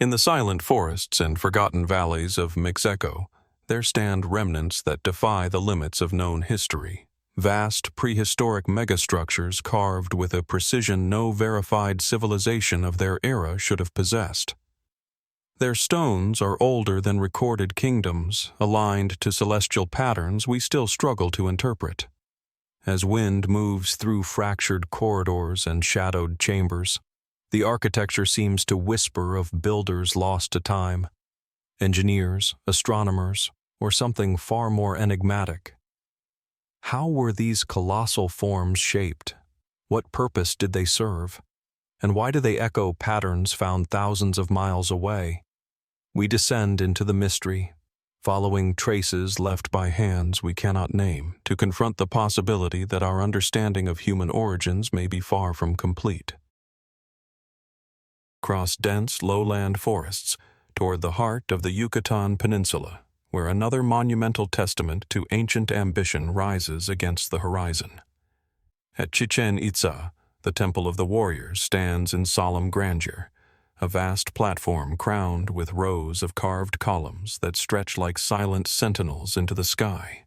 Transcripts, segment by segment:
In the silent forests and forgotten valleys of Mexico, there stand remnants that defy the limits of known history. Vast prehistoric megastructures carved with a precision no verified civilization of their era should have possessed. Their stones are older than recorded kingdoms, aligned to celestial patterns we still struggle to interpret. As wind moves through fractured corridors and shadowed chambers, the architecture seems to whisper of builders lost to time, engineers, astronomers, or something far more enigmatic. How were these colossal forms shaped? What purpose did they serve? And why do they echo patterns found thousands of miles away? We descend into the mystery, following traces left by hands we cannot name, to confront the possibility that our understanding of human origins may be far from complete. Cross dense lowland forests toward the heart of the Yucatan Peninsula, where another monumental testament to ancient ambition rises against the horizon. At Chichén Itzá, the Temple of the Warriors stands in solemn grandeur, a vast platform crowned with rows of carved columns that stretch like silent sentinels into the sky.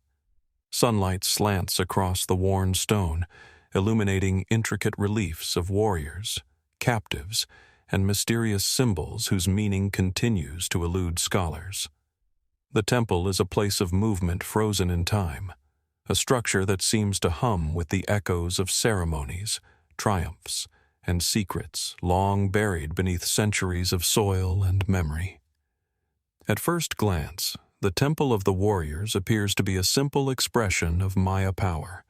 Sunlight slants across the worn stone, illuminating intricate reliefs of warriors, captives, and mysterious symbols whose meaning continues to elude scholars. The temple is a place of movement frozen in time, a structure that seems to hum with the echoes of ceremonies, triumphs, and secrets long buried beneath centuries of soil and memory. At first glance, the Temple of the Warriors appears to be a simple expression of Maya power,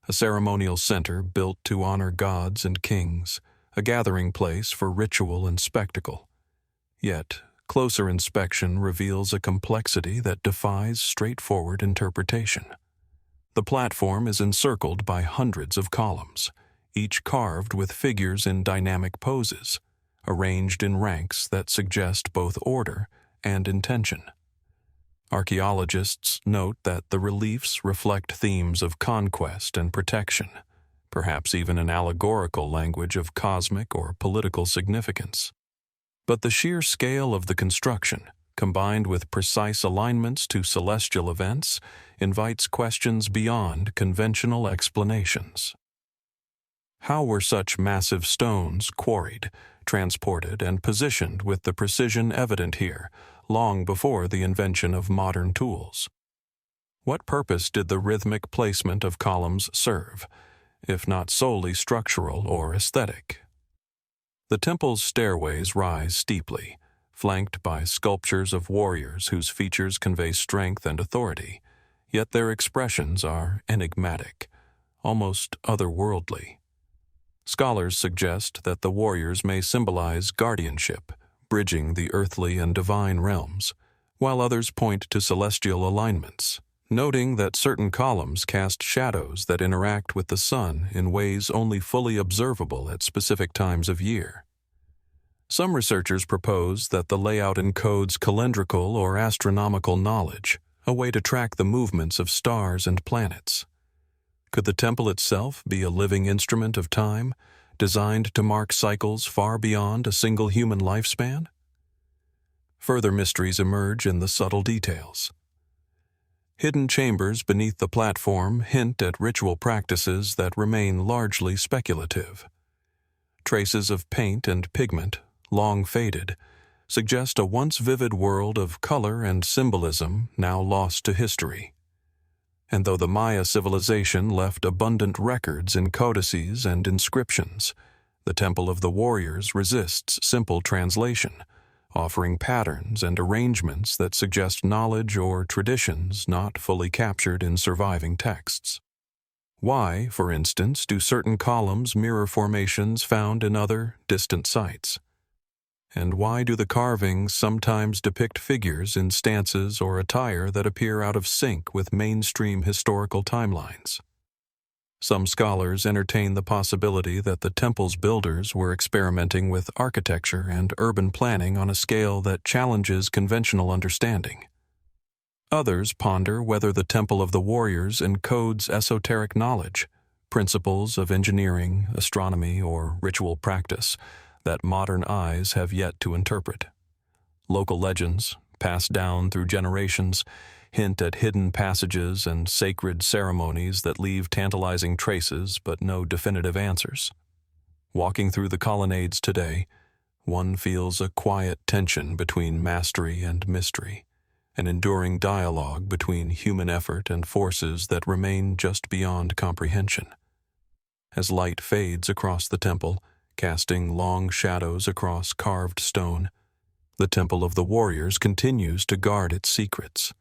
a ceremonial center built to honor gods and kings, a gathering place for ritual and spectacle. Yet, closer inspection reveals a complexity that defies straightforward interpretation. The platform is encircled by hundreds of columns, each carved with figures in dynamic poses, arranged in ranks that suggest both order and intention. Archaeologists note that the reliefs reflect themes of conquest and protection, perhaps even an allegorical language of cosmic or political significance. But the sheer scale of the construction, combined with precise alignments to celestial events, invites questions beyond conventional explanations. How were such massive stones quarried, transported, and positioned with the precision evident here, long before the invention of modern tools? What purpose did the rhythmic placement of columns serve, if not solely structural or aesthetic? The temple's stairways rise steeply, flanked by sculptures of warriors whose features convey strength and authority, yet their expressions are enigmatic, almost otherworldly. Scholars suggest that the warriors may symbolize guardianship, bridging the earthly and divine realms, while others point to celestial alignments, noting that certain columns cast shadows that interact with the sun in ways only fully observable at specific times of year. Some researchers propose that the layout encodes calendrical or astronomical knowledge, a way to track the movements of stars and planets. Could the temple itself be a living instrument of time, designed to mark cycles far beyond a single human lifespan? Further mysteries emerge in the subtle details. Hidden chambers beneath the platform hint at ritual practices that remain largely speculative. Traces of paint and pigment, long faded, suggest a once vivid world of color and symbolism now lost to history. And though the Maya civilization left abundant records in codices and inscriptions, the Temple of the Warriors resists simple translation, offering patterns and arrangements that suggest knowledge or traditions not fully captured in surviving texts. Why, for instance, do certain columns mirror formations found in other, distant sites? And why do the carvings sometimes depict figures in stances or attire that appear out of sync with mainstream historical timelines? Some scholars entertain the possibility that the temple's builders were experimenting with architecture and urban planning on a scale that challenges conventional understanding. Others ponder whether the Temple of the Warriors encodes esoteric knowledge, principles of engineering, astronomy, or ritual practice that modern eyes have yet to interpret. Local legends, passed down through generations, hint at hidden passages and sacred ceremonies that leave tantalizing traces but no definitive answers. Walking through the colonnades today, one feels a quiet tension between mastery and mystery, an enduring dialogue between human effort and forces that remain just beyond comprehension. As light fades across the temple, casting long shadows across carved stone, the Temple of the Warriors continues to guard its secrets.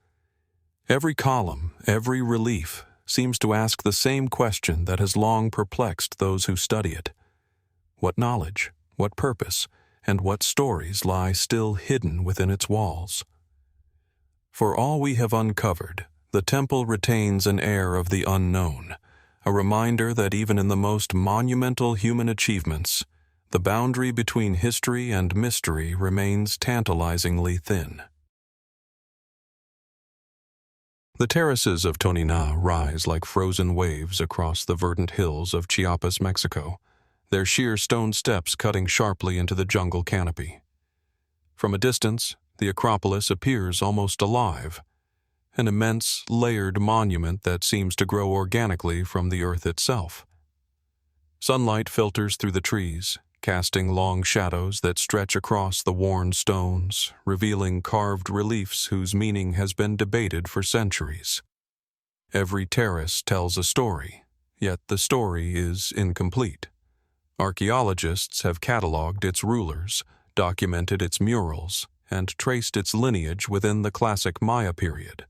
Every column, every relief, seems to ask the same question that has long perplexed those who study it. What knowledge, what purpose, and what stories lie still hidden within its walls? For all we have uncovered, the temple retains an air of the unknown, a reminder that even in the most monumental human achievements, the boundary between history and mystery remains tantalizingly thin. The terraces of Toniná rise like frozen waves across the verdant hills of Chiapas, Mexico, their sheer stone steps cutting sharply into the jungle canopy. From a distance, the Acropolis appears almost alive, an immense, layered monument that seems to grow organically from the earth itself. Sunlight filters through the trees, casting long shadows that stretch across the worn stones, revealing carved reliefs whose meaning has been debated for centuries. Every terrace tells a story, yet the story is incomplete. Archaeologists have catalogued its rulers, documented its murals, and traced its lineage within the classic Maya period.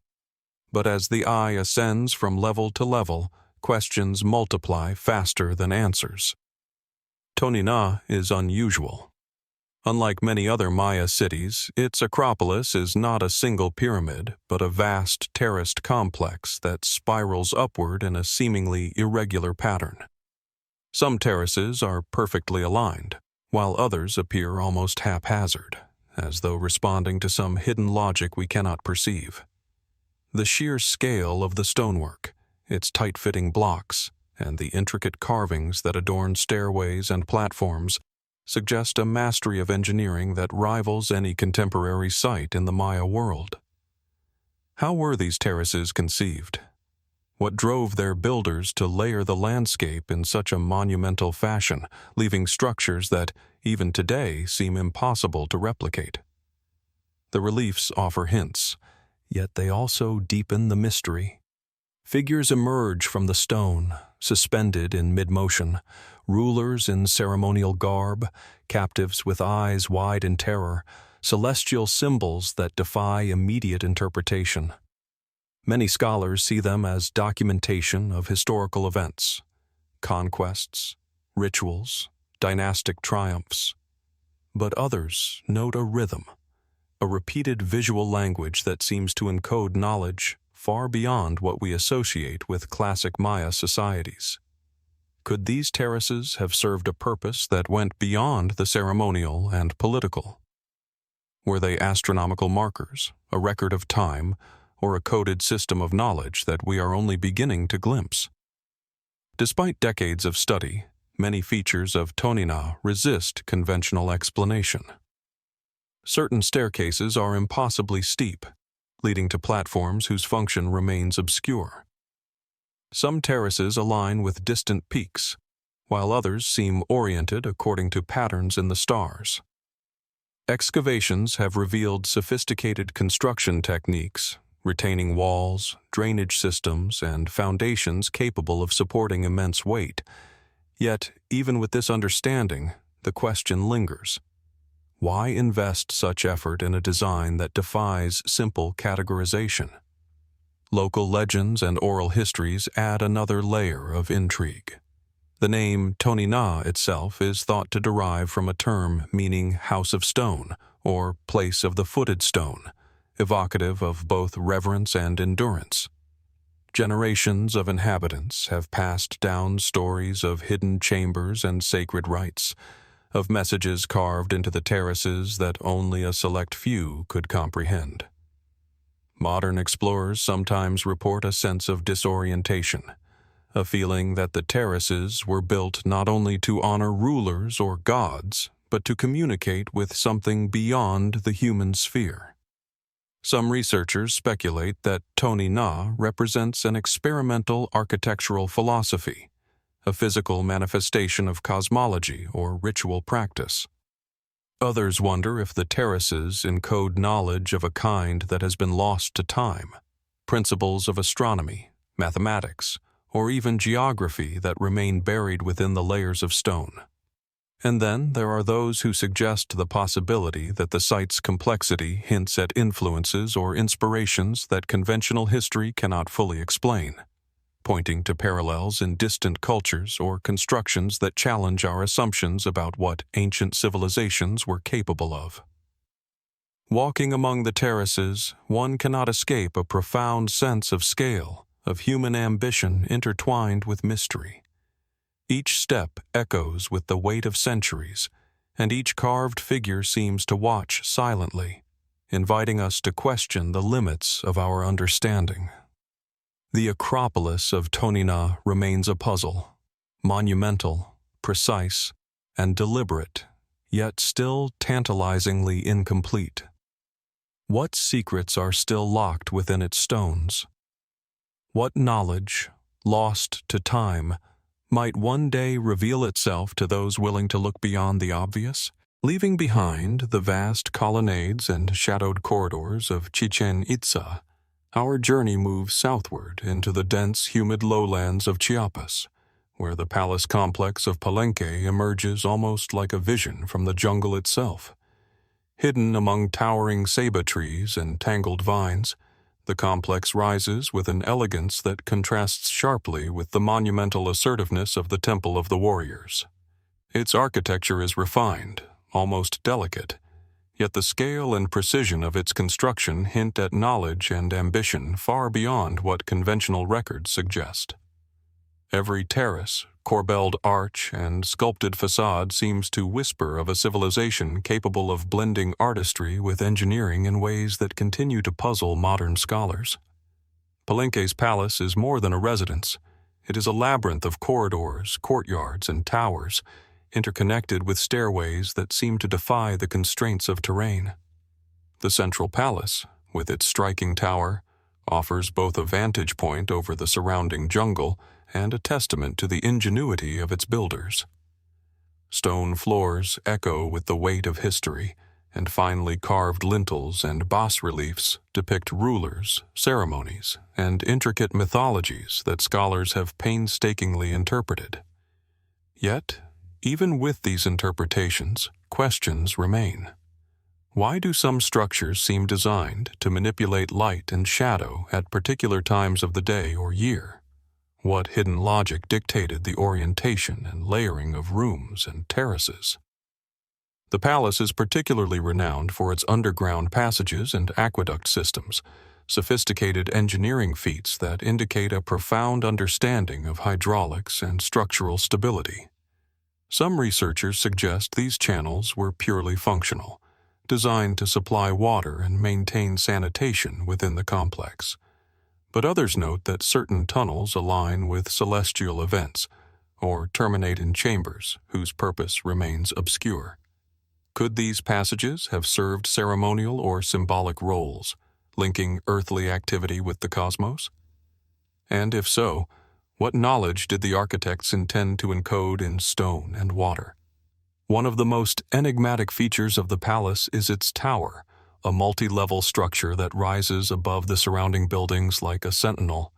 But as the eye ascends from level to level, questions multiply faster than answers. Toniná is unusual. Unlike many other Maya cities, its Acropolis is not a single pyramid, but a vast terraced complex that spirals upward in a seemingly irregular pattern. Some terraces are perfectly aligned, while others appear almost haphazard, as though responding to some hidden logic we cannot perceive. The sheer scale of the stonework, its tight-fitting blocks, and the intricate carvings that adorn stairways and platforms suggest a mastery of engineering that rivals any contemporary site in the Maya world. How were these terraces conceived? What drove their builders to layer the landscape in such a monumental fashion, leaving structures that, even today, seem impossible to replicate? The reliefs offer hints, yet they also deepen the mystery. Figures emerge from the stone, suspended in mid-motion, rulers in ceremonial garb, captives with eyes wide in terror, celestial symbols that defy immediate interpretation. Many scholars see them as documentation of historical events, conquests, rituals, dynastic triumphs. But others note a rhythm, a repeated visual language that seems to encode knowledge far beyond what we associate with classic Maya societies. Could these terraces have served a purpose that went beyond the ceremonial and political? Were they astronomical markers, a record of time, or a coded system of knowledge that we are only beginning to glimpse? Despite decades of study, many features of Toniná resist conventional explanation. Certain staircases are impossibly steep, leading to platforms whose function remains obscure. Some terraces align with distant peaks, while others seem oriented according to patterns in the stars. Excavations have revealed sophisticated construction techniques, retaining walls, drainage systems, and foundations capable of supporting immense weight. Yet, even with this understanding, the question lingers. Why invest such effort in a design that defies simple categorization? Local legends and oral histories add another layer of intrigue. The name Toniná itself is thought to derive from a term meaning house of stone or place of the footed stone, evocative of both reverence and endurance. Generations of inhabitants have passed down stories of hidden chambers and sacred rites, of messages carved into the terraces that only a select few could comprehend. Modern explorers sometimes report a sense of disorientation, a feeling that the terraces were built not only to honor rulers or gods, but to communicate with something beyond the human sphere. Some researchers speculate that Toniná represents an experimental architectural philosophy, a physical manifestation of cosmology or ritual practice. Others wonder if the terraces encode knowledge of a kind that has been lost to time, principles of astronomy, mathematics, or even geography that remain buried within the layers of stone. And then there are those who suggest the possibility that the site's complexity hints at influences or inspirations that conventional history cannot fully explain, pointing to parallels in distant cultures or constructions that challenge our assumptions about what ancient civilizations were capable of. Walking among the terraces, one cannot escape a profound sense of scale, of human ambition intertwined with mystery. Each step echoes with the weight of centuries, and each carved figure seems to watch silently, inviting us to question the limits of our understanding. The Acropolis of Toniná remains a puzzle, monumental, precise, and deliberate, yet still tantalizingly incomplete. What secrets are still locked within its stones? What knowledge, lost to time, might one day reveal itself to those willing to look beyond the obvious? Leaving behind the vast colonnades and shadowed corridors of Chichén Itzá, our journey moves southward into the dense, humid lowlands of Chiapas, where the palace complex of Palenque emerges almost like a vision from the jungle itself. Hidden among towering ceiba trees and tangled vines, the complex rises with an elegance that contrasts sharply with the monumental assertiveness of the Temple of the Warriors. Its architecture is refined, almost delicate, yet the scale and precision of its construction hint at knowledge and ambition far beyond what conventional records suggest. Every terrace, corbelled arch, and sculpted facade seems to whisper of a civilization capable of blending artistry with engineering in ways that continue to puzzle modern scholars. Palenque's palace is more than a residence. It is a labyrinth of corridors, courtyards, and towers, interconnected with stairways that seem to defy the constraints of terrain. The central palace, with its striking tower, offers both a vantage point over the surrounding jungle and a testament to the ingenuity of its builders. Stone floors echo with the weight of history, and finely carved lintels and bas-reliefs depict rulers, ceremonies, and intricate mythologies that scholars have painstakingly interpreted. Yet, even with these interpretations, questions remain. Why do some structures seem designed to manipulate light and shadow at particular times of the day or year? What hidden logic dictated the orientation and layering of rooms and terraces? The palace is particularly renowned for its underground passages and aqueduct systems, sophisticated engineering feats that indicate a profound understanding of hydraulics and structural stability. Some researchers suggest these channels were purely functional, designed to supply water and maintain sanitation within the complex. But others note that certain tunnels align with celestial events, or terminate in chambers whose purpose remains obscure. Could these passages have served ceremonial or symbolic roles, linking earthly activity with the cosmos? And if so, what knowledge did the architects intend to encode in stone and water? One of the most enigmatic features of the palace is its tower, a multi-level structure that rises above the surrounding buildings like a sentinel.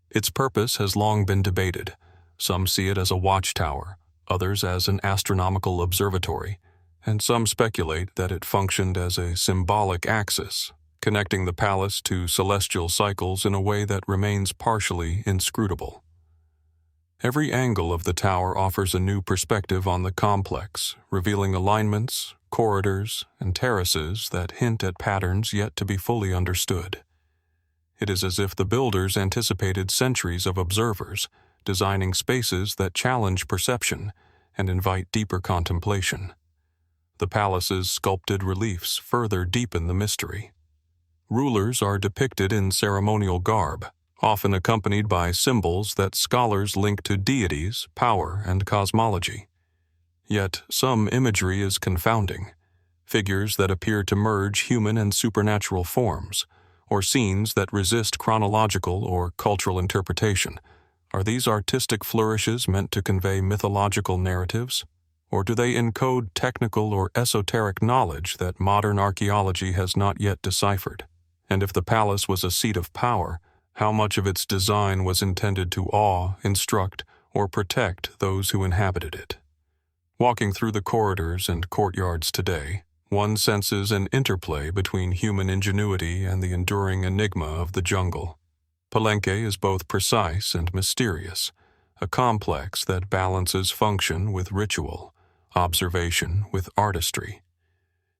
Its purpose has long been debated. Some see it as a watchtower, others as an astronomical observatory, and some speculate that it functioned as a symbolic axis, connecting the palace to celestial cycles in a way that remains partially inscrutable. Every angle of the tower offers a new perspective on the complex, revealing alignments, corridors, and terraces that hint at patterns yet to be fully understood. It is as if the builders anticipated centuries of observers, designing spaces that challenge perception and invite deeper contemplation. The palace's sculpted reliefs further deepen the mystery. Rulers are depicted in ceremonial garb, often accompanied by symbols that scholars link to deities, power, and cosmology. Yet some imagery is confounding. Figures that appear to merge human and supernatural forms, or scenes that resist chronological or cultural interpretation. Are these artistic flourishes meant to convey mythological narratives? Or do they encode technical or esoteric knowledge that modern archaeology has not yet deciphered? And if the palace was a seat of power, how much of its design was intended to awe, instruct, or protect those who inhabited it? Walking through the corridors and courtyards today, one senses an interplay between human ingenuity and the enduring enigma of the jungle. Palenque is both precise and mysterious, a complex that balances function with ritual, observation with artistry.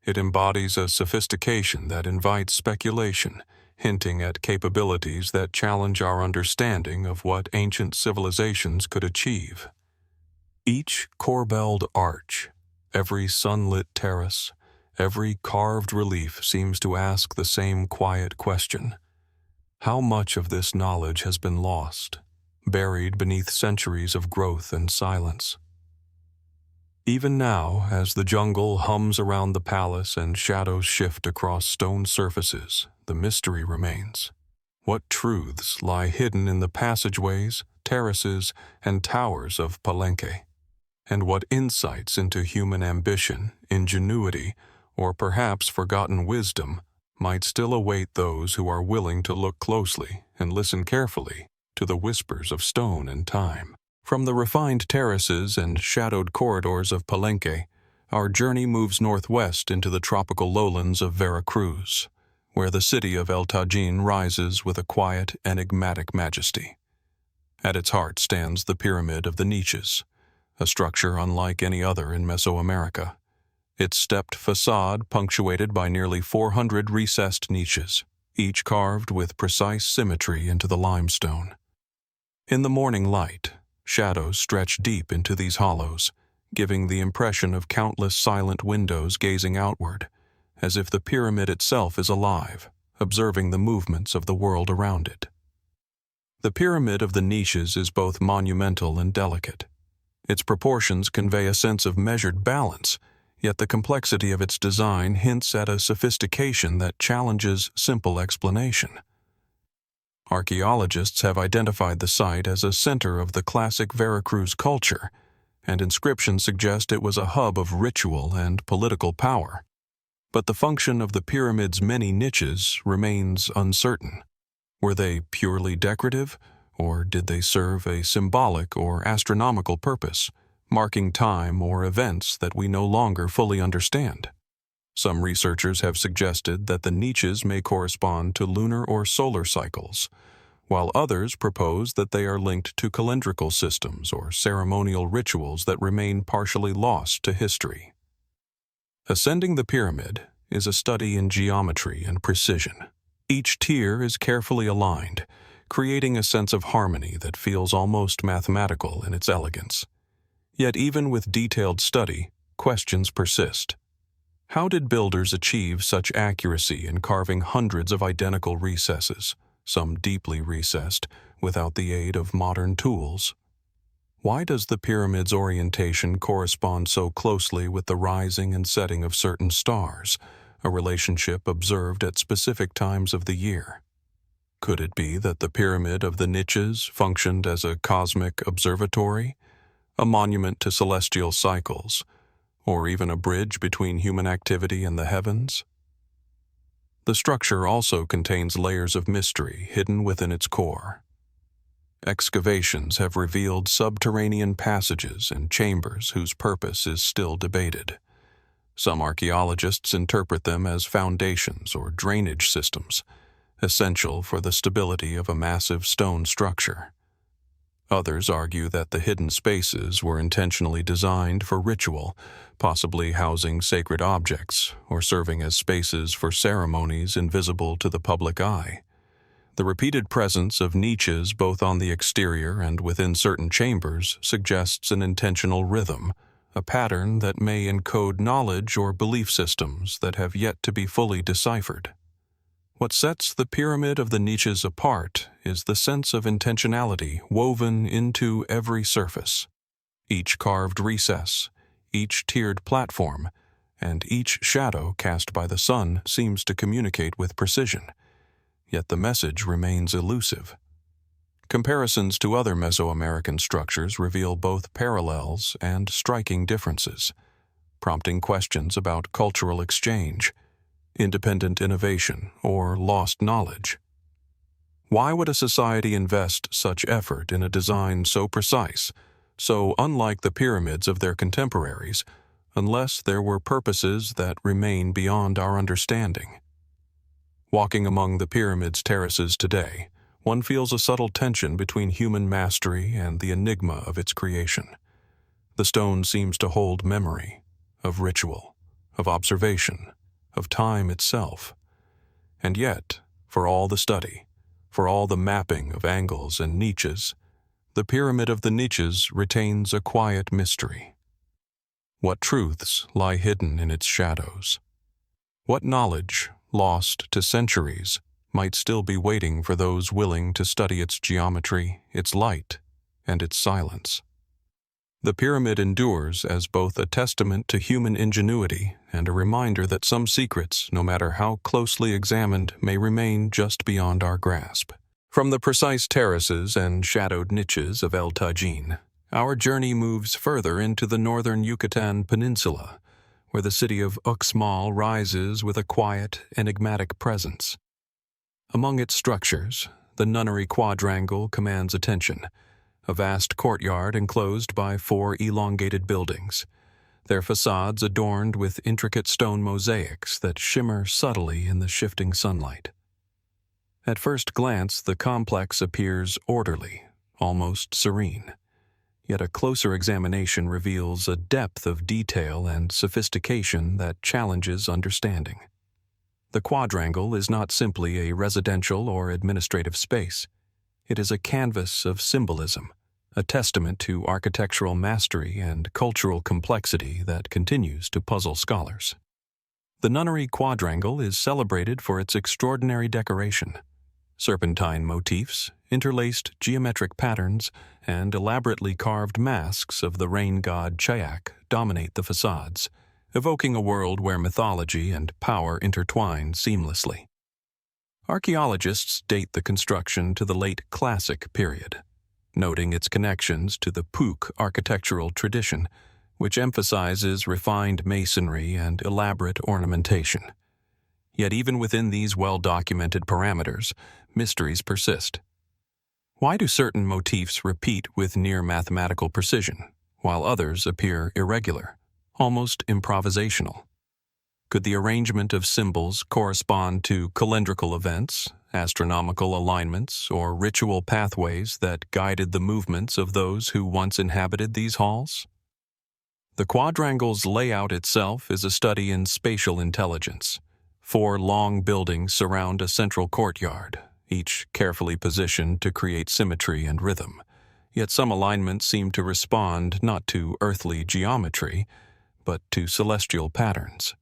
It embodies a sophistication that invites speculation, hinting at capabilities that challenge our understanding of what ancient civilizations could achieve. Each corbelled arch, every sunlit terrace, every carved relief seems to ask the same quiet question. How much of this knowledge has been lost, buried beneath centuries of growth and silence? Even now, as the jungle hums around the palace and shadows shift across stone surfaces, the mystery remains. What truths lie hidden in the passageways, terraces, and towers of Palenque? And what insights into human ambition, ingenuity, or perhaps forgotten wisdom might still await those who are willing to look closely and listen carefully to the whispers of stone and time? From the refined terraces and shadowed corridors of Palenque, our journey moves northwest into the tropical lowlands of Veracruz, where the city of El Tajín rises with a quiet, enigmatic majesty. At its heart stands the Pyramid of the Niches, a structure unlike any other in Mesoamerica. Its stepped facade punctuated by nearly 400 recessed niches, each carved with precise symmetry into the limestone. In the morning light, shadows stretch deep into these hollows, giving the impression of countless silent windows gazing outward, as if the pyramid itself is alive, observing the movements of the world around it. The Pyramid of the Niches is both monumental and delicate. Its proportions convey a sense of measured balance, yet the complexity of its design hints at a sophistication that challenges simple explanation. Archaeologists have identified the site as a center of the classic Veracruz culture, and inscriptions suggest it was a hub of ritual and political power. But the function of the pyramid's many niches remains uncertain. Were they purely decorative, or did they serve a symbolic or astronomical purpose, marking time or events that we no longer fully understand? Some researchers have suggested that the niches may correspond to lunar or solar cycles, while others propose that they are linked to calendrical systems or ceremonial rituals that remain partially lost to history. Ascending the pyramid is a study in geometry and precision. Each tier is carefully aligned, creating a sense of harmony that feels almost mathematical in its elegance. Yet even with detailed study, questions persist. How did builders achieve such accuracy in carving hundreds of identical recesses, some deeply recessed, without the aid of modern tools? Why does the pyramid's orientation correspond so closely with the rising and setting of certain stars, a relationship observed at specific times of the year? Could it be that the Pyramid of the Niches functioned as a cosmic observatory, a monument to celestial cycles, or even a bridge between human activity and the heavens? The structure also contains layers of mystery hidden within its core. Excavations have revealed subterranean passages and chambers whose purpose is still debated. Some archaeologists interpret them as foundations or drainage systems, essential for the stability of a massive stone structure. Others argue that the hidden spaces were intentionally designed for ritual, possibly housing sacred objects or serving as spaces for ceremonies invisible to the public eye. The repeated presence of niches both on the exterior and within certain chambers suggests an intentional rhythm, a pattern that may encode knowledge or belief systems that have yet to be fully deciphered. What sets the Pyramid of the Niches apart is the sense of intentionality woven into every surface. Each carved recess, each tiered platform, and each shadow cast by the sun seems to communicate with precision, yet the message remains elusive. Comparisons to other Mesoamerican structures reveal both parallels and striking differences, prompting questions about cultural exchange, independent innovation, or lost knowledge. Why would a society invest such effort in a design so precise, so unlike the pyramids of their contemporaries, unless there were purposes that remain beyond our understanding? Walking among the pyramid's terraces today, one feels a subtle tension between human mastery and the enigma of its creation. The stone seems to hold memory, of ritual, of observation, of time itself. And yet, for all the study, for all the mapping of angles and niches, the pyramid of the niches retains a quiet mystery. What truths lie hidden in its shadows? What knowledge, lost to centuries, might still be waiting for those willing to study its geometry, its light, and its silence? The pyramid endures as both a testament to human ingenuity and a reminder that some secrets, no matter how closely examined, may remain just beyond our grasp. From the precise terraces and shadowed niches of El Tajín, our journey moves further into the northern Yucatan Peninsula, where the city of Uxmal rises with a quiet, enigmatic presence. Among its structures, the Nunnery Quadrangle commands attention, a vast courtyard enclosed by 4 elongated buildings, their facades adorned with intricate stone mosaics that shimmer subtly in the shifting sunlight. At first glance, the complex appears orderly, almost serene, yet a closer examination reveals a depth of detail and sophistication that challenges understanding. The quadrangle is not simply a residential or administrative space. It is a canvas of symbolism, a testament to architectural mastery and cultural complexity that continues to puzzle scholars. The Nunnery Quadrangle is celebrated for its extraordinary decoration. Serpentine motifs, interlaced geometric patterns, and elaborately carved masks of the rain god Chayak dominate the facades, evoking a world where mythology and power intertwine seamlessly. Archaeologists date the construction to the late Classic period, noting its connections to the Puuc architectural tradition, which emphasizes refined masonry and elaborate ornamentation. Yet even within these well-documented parameters, mysteries persist. Why do certain motifs repeat with near mathematical precision, while others appear irregular, almost improvisational? Could the arrangement of symbols correspond to calendrical events, astronomical alignments, or ritual pathways that guided the movements of those who once inhabited these halls? The quadrangle's layout itself is a study in spatial intelligence. 4 long buildings surround a central courtyard, each carefully positioned to create symmetry and rhythm. Yet some alignments seem to respond not to earthly geometry, but to celestial patterns.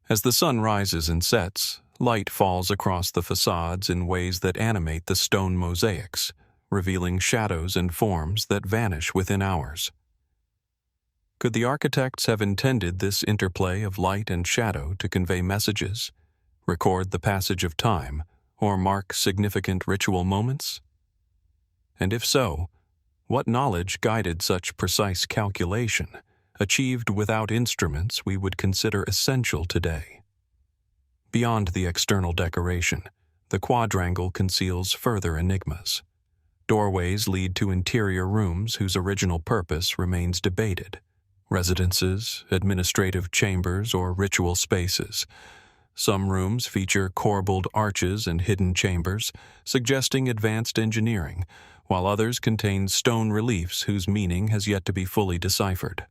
As the sun rises and sets, light falls across the facades in ways that animate the stone mosaics, revealing shadows and forms that vanish within hours. Could the architects have intended this interplay of light and shadow to convey messages, record the passage of time, or mark significant ritual moments? And if so, what knowledge guided such precise calculation, achieved without instruments we would consider essential today? Beyond the external decoration, the quadrangle conceals further enigmas. Doorways lead to interior rooms whose original purpose remains debated. Residences, administrative chambers, or ritual spaces. Some rooms feature corbelled arches and hidden chambers, suggesting advanced engineering, while others contain stone reliefs whose meaning has yet to be fully deciphered.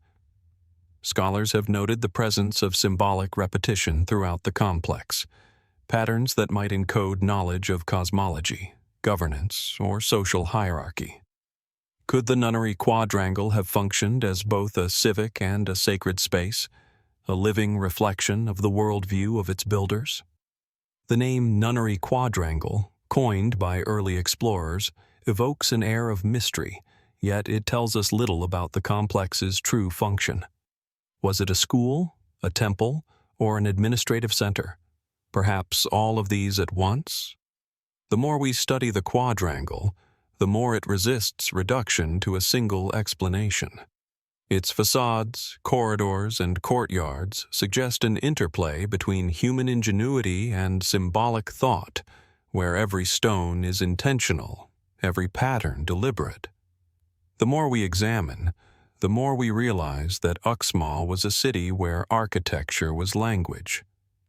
Scholars have noted the presence of symbolic repetition throughout the complex, patterns that might encode knowledge of cosmology, governance, or social hierarchy. Could the Nunnery Quadrangle have functioned as both a civic and a sacred space, a living reflection of the worldview of its builders? The name Nunnery Quadrangle, coined by early explorers, evokes an air of mystery, yet it tells us little about the complex's true function. Was it a school, a temple, or an administrative center? Perhaps all of these at once? The more we study the quadrangle, the more it resists reduction to a single explanation. Its facades, corridors, and courtyards suggest an interplay between human ingenuity and symbolic thought, where every stone is intentional, every pattern deliberate. The more we examine, the more we realize that Uxmal was a city where architecture was language,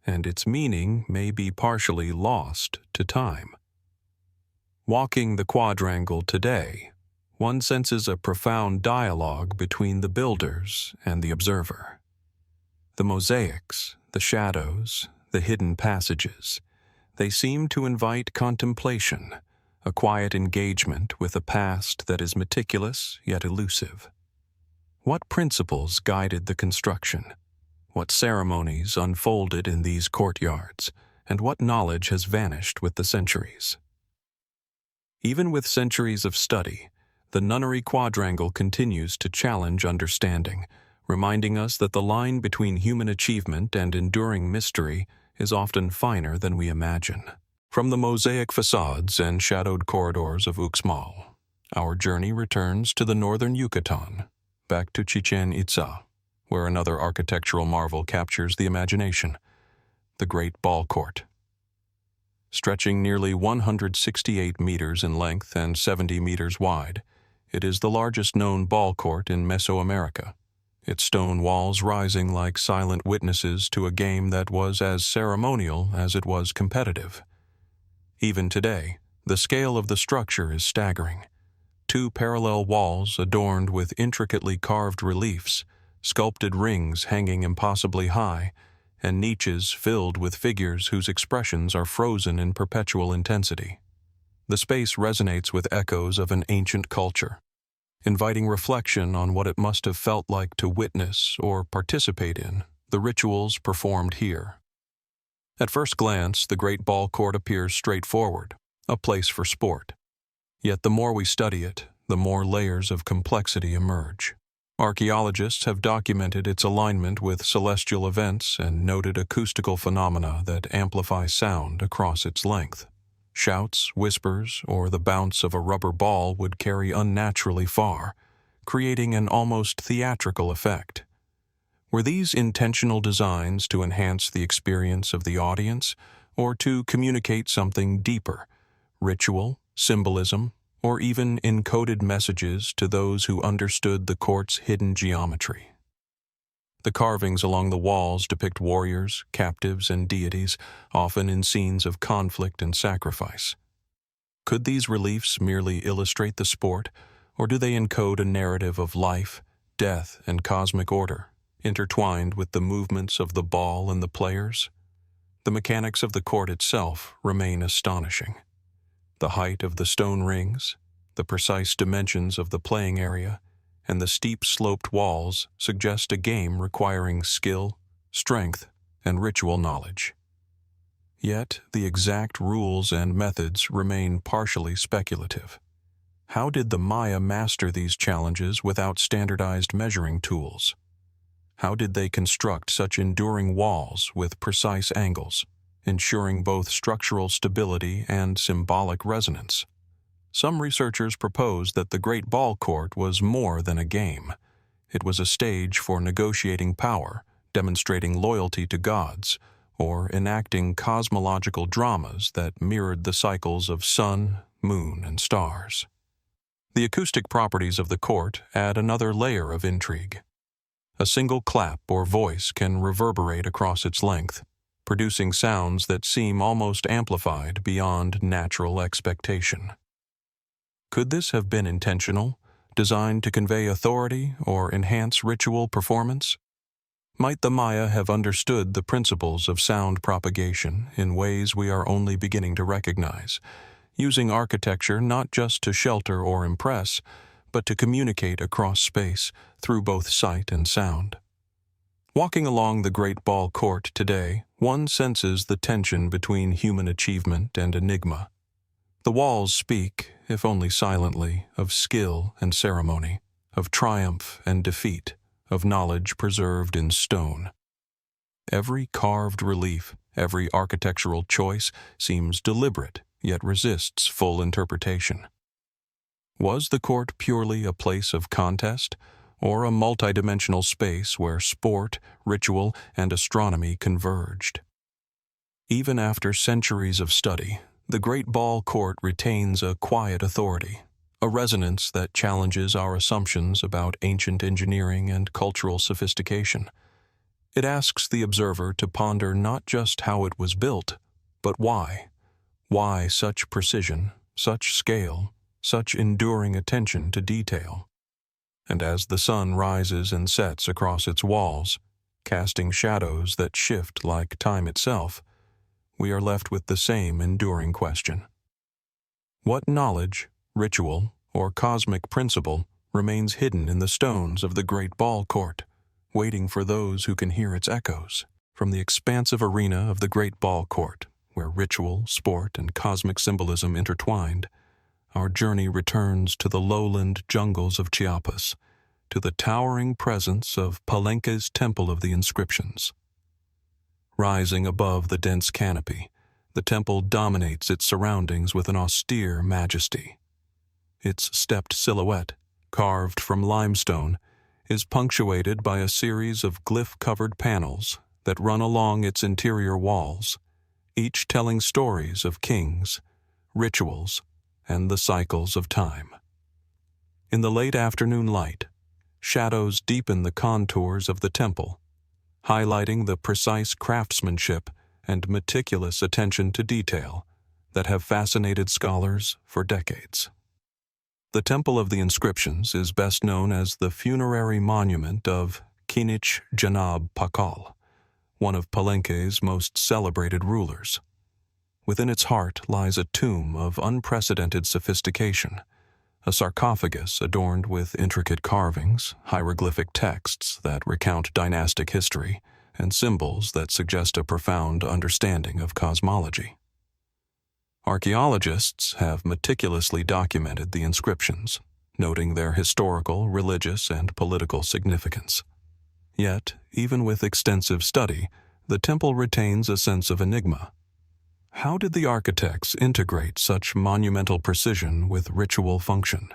and its meaning may be partially lost to time. Walking the quadrangle today, one senses a profound dialogue between the builders and the observer. The mosaics, the shadows, the hidden passages, they seem to invite contemplation, a quiet engagement with a past that is meticulous yet elusive. What principles guided the construction? What ceremonies unfolded in these courtyards, and what knowledge has vanished with the centuries? Even with centuries of study, the Nunnery quadrangle continues to challenge understanding, reminding us that the line between human achievement and enduring mystery is often finer than we imagine. From the mosaic facades and shadowed corridors of Uxmal, our journey returns to the northern Yucatan, back to Chichén Itzá, where another architectural marvel captures the imagination, the Great Ball Court. Stretching nearly 168 meters in length and 70 meters wide, it is the largest known ball court in Mesoamerica, its stone walls rising like silent witnesses to a game that was as ceremonial as it was competitive. Even today, the scale of the structure is staggering. 2 parallel walls adorned with intricately carved reliefs, sculpted rings hanging impossibly high, and niches filled with figures whose expressions are frozen in perpetual intensity. The space resonates with echoes of an ancient culture, inviting reflection on what it must have felt like to witness or participate in the rituals performed here. At first glance, the Great Ball Court appears straightforward, a place for sport. Yet the more we study it, the more layers of complexity emerge. Archaeologists have documented its alignment with celestial events and noted acoustical phenomena that amplify sound across its length. Shouts, whispers, or the bounce of a rubber ball would carry unnaturally far, creating an almost theatrical effect. Were these intentional designs to enhance the experience of the audience, or to communicate something deeper, ritual, symbolism, or even encoded messages to those who understood the court's hidden geometry? The carvings along the walls depict warriors, captives, and deities, often in scenes of conflict and sacrifice. Could these reliefs merely illustrate the sport, or do they encode a narrative of life, death, and cosmic order, intertwined with the movements of the ball and the players? The mechanics of the court itself remain astonishing. The height of the stone rings, the precise dimensions of the playing area, and the steep sloped walls suggest a game requiring skill, strength, and ritual knowledge. Yet, the exact rules and methods remain partially speculative. How did the Maya master these challenges without standardized measuring tools? How did they construct such enduring walls with precise angles, ensuring both structural stability and symbolic resonance? Some researchers propose that the Great Ball Court was more than a game. It was a stage for negotiating power, demonstrating loyalty to gods, or enacting cosmological dramas that mirrored the cycles of sun, moon, and stars. The acoustic properties of the court add another layer of intrigue. A single clap or voice can reverberate across its length, producing sounds that seem almost amplified beyond natural expectation. Could this have been intentional, designed to convey authority or enhance ritual performance? Might the Maya have understood the principles of sound propagation in ways we are only beginning to recognize, using architecture not just to shelter or impress, but to communicate across space through both sight and sound? Walking along the Great Ball Court today, one senses the tension between human achievement and enigma. The walls speak, if only silently, of skill and ceremony, of triumph and defeat, of knowledge preserved in stone. Every carved relief, every architectural choice seems deliberate, yet resists full interpretation. Was the court purely a place of contest, or a multidimensional space where sport, ritual, and astronomy converged? Even after centuries of study, the Great Ball Court retains a quiet authority, a resonance that challenges our assumptions about ancient engineering and cultural sophistication. It asks the observer to ponder not just how it was built, but why. Why such precision, such scale, such enduring attention to detail? And as the sun rises and sets across its walls, casting shadows that shift like time itself, we are left with the same enduring question. What knowledge, ritual, or cosmic principle remains hidden in the stones of the Great Ball Court, waiting for those who can hear its echoes? From the expansive arena of the Great Ball Court, where ritual, sport, and cosmic symbolism intertwined, our journey returns to the lowland jungles of Chiapas, to the towering presence of Palenque's Temple of the Inscriptions. Rising above the dense canopy, the temple dominates its surroundings with an austere majesty. Its stepped silhouette, carved from limestone, is punctuated by a series of glyph-covered panels that run along its interior walls, each telling stories of kings, rituals, and the cycles of time. In the late afternoon light, shadows deepen the contours of the temple, highlighting the precise craftsmanship and meticulous attention to detail that have fascinated scholars for decades. The Temple of the Inscriptions is best known as the funerary monument of Kinich Janab Pakal, one of Palenque's most celebrated rulers. Within its heart lies a tomb of unprecedented sophistication, a sarcophagus adorned with intricate carvings, hieroglyphic texts that recount dynastic history, and symbols that suggest a profound understanding of cosmology. Archaeologists have meticulously documented the inscriptions, noting their historical, religious, and political significance. Yet, even with extensive study, the temple retains a sense of enigma. How did the architects integrate such monumental precision with ritual function?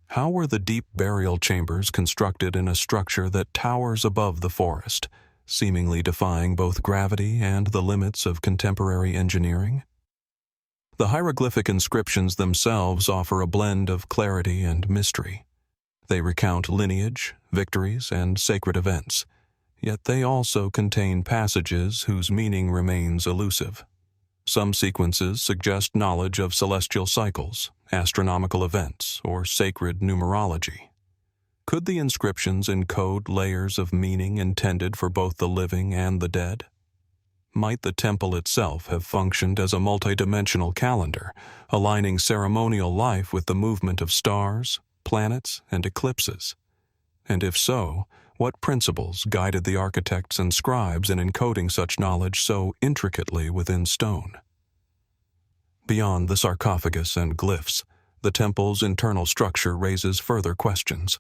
How were the deep burial chambers constructed in a structure that towers above the forest, seemingly defying both gravity and the limits of contemporary engineering? The hieroglyphic inscriptions themselves offer a blend of clarity and mystery. They recount lineage, victories, and sacred events, yet they also contain passages whose meaning remains elusive. Some sequences suggest knowledge of celestial cycles, astronomical events, or sacred numerology. Could the inscriptions encode layers of meaning intended for both the living and the dead? Might the temple itself have functioned as a multidimensional calendar, aligning ceremonial life with the movement of stars, planets, and eclipses? And if so, what principles guided the architects and scribes in encoding such knowledge so intricately within stone? Beyond the sarcophagus and glyphs, the temple's internal structure raises further questions.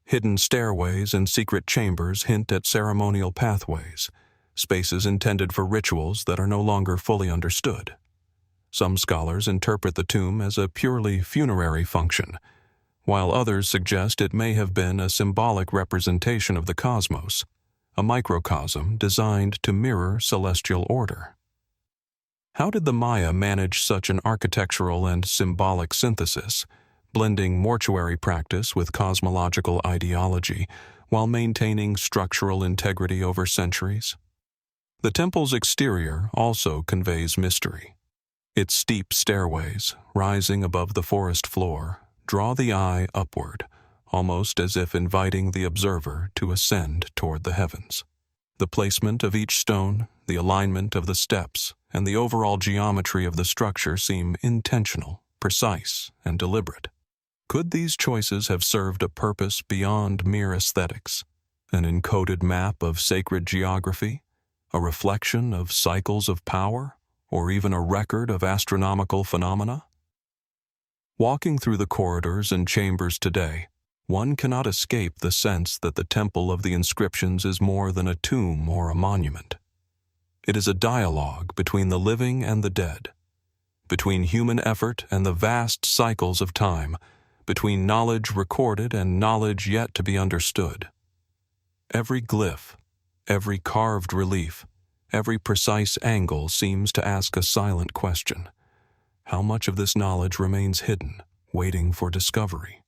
Hidden stairways and secret chambers hint at ceremonial pathways, spaces intended for rituals that are no longer fully understood. Some scholars interpret the tomb as a purely funerary function, while others suggest it may have been a symbolic representation of the cosmos, a microcosm designed to mirror celestial order. How did the Maya manage such an architectural and symbolic synthesis, blending mortuary practice with cosmological ideology while maintaining structural integrity over centuries? The temple's exterior also conveys mystery. Its steep stairways, rising above the forest floor, draw the eye upward, almost as if inviting the observer to ascend toward the heavens. The placement of each stone, the alignment of the steps, and the overall geometry of the structure seem intentional, precise, and deliberate. Could these choices have served a purpose beyond mere aesthetics, an encoded map of sacred geography, a reflection of cycles of power, or even a record of astronomical phenomena? Walking through the corridors and chambers today, one cannot escape the sense that the temple of the inscriptions is more than a tomb or a monument. It is a dialogue between the living and the dead, between human effort and the vast cycles of time, between knowledge recorded and knowledge yet to be understood. Every glyph, every carved relief, every precise angle seems to ask a silent question. How much of this knowledge remains hidden, waiting for discovery?